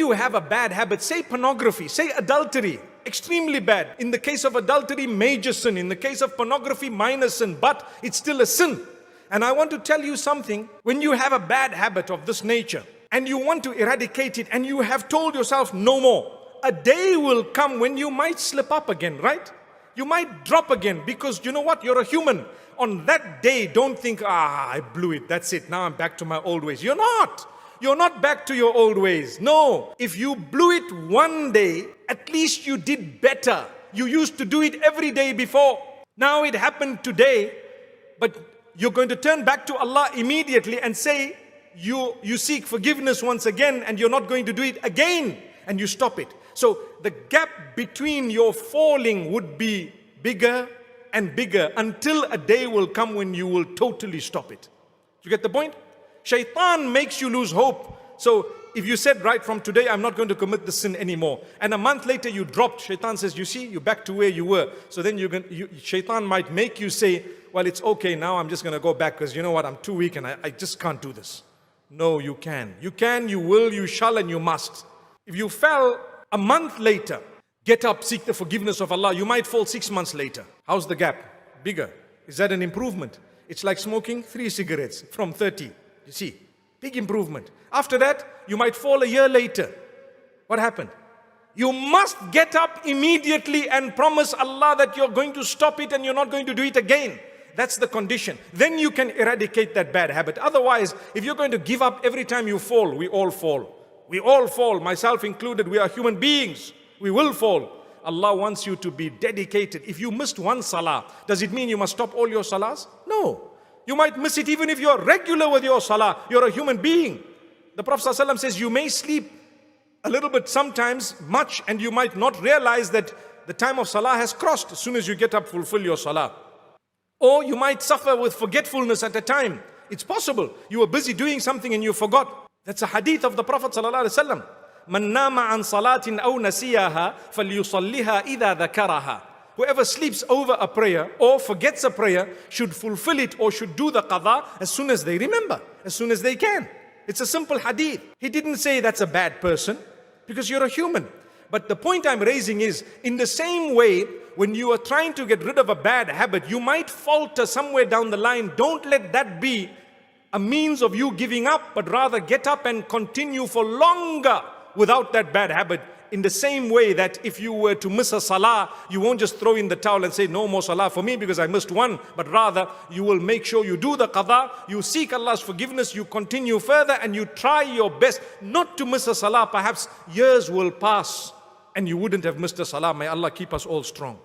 you have a bad habit, say pornography, say adultery, extremely bad. In the case of adultery, major sin. In the case of pornography, minor sin, but it's still a sin. And I want to tell you something. When you have a bad habit of this nature and you want to eradicate it and you have told yourself no more, a day will come when you might slip up again, right? You might drop again, because you know what? You're a human. On that day, don't think, I blew it. That's it. Now I'm back to my old ways. You're not. You're not back to your old ways. No. If you blew it one day, at least you did better. You used to do it every day before. Now it happened today, but you're going to turn back to Allah immediately and say, you seek forgiveness once again, and you're not going to do it again, and you stop it. So the gap between your falling would be bigger and bigger until a day will come when you will totally stop it. You get the point? Shaitan makes you lose hope. So if you said, right from today, I'm not going to commit the sin anymore, and a month later you dropped, Shaitan says, you see, you're back to where you were. So then Shaitan might make you say, well, it's okay, now I'm just going to go back because you know what, I'm too weak and I just can't do this. No, you can. You can, you will, you shall, and you must. If you fell a month later, get up, seek the forgiveness of Allah. You might fall 6 months later. How's the gap? Bigger. Is that an improvement? It's like smoking 3 cigarettes from 30. You see, big improvement. After that, you might fall a year later. What happened? You must get up immediately and promise Allah that you're going to stop it and you're not going to do it again. That's the condition. Then you can eradicate that bad habit. Otherwise, if you're going to give up every time you fall, we all fall. We all fall, myself included. We are human beings. We will fall. Allah wants you to be dedicated. If you missed one salah, does it mean you must stop all your salahs? No. You might miss it even if you're regular with your salah. You're a human being. The Prophet ﷺ says you may sleep a little bit sometimes, much, and you might not realize that the time of salah has crossed. As soon as you get up, fulfill your salah. Or you might suffer with forgetfulness at a time. It's possible. You were busy doing something and you forgot. That's a hadith of the Prophet ﷺ. من نام عن صلاة أو نسيها فليصليها إذا ذكرها. Whoever sleeps over a prayer or forgets a prayer should fulfill it or should do the qadha as soon as they remember, as soon as they can. It's a simple hadith. He didn't say that's a bad person, because you're a human. But the point I'm raising is, in the same way, when you are trying to get rid of a bad habit, you might falter somewhere down the line. Don't let that be a means of you giving up, but rather get up and continue for longer without that bad habit. In the same way that if you were to miss a salah, you won't just throw in the towel and say no more salah for me because I missed one, but rather you will make sure you do the qadha, you seek Allah's forgiveness, you continue further, and you try your best not to miss a salah. Perhaps years will pass and you wouldn't have missed a salah. May Allah keep us all strong.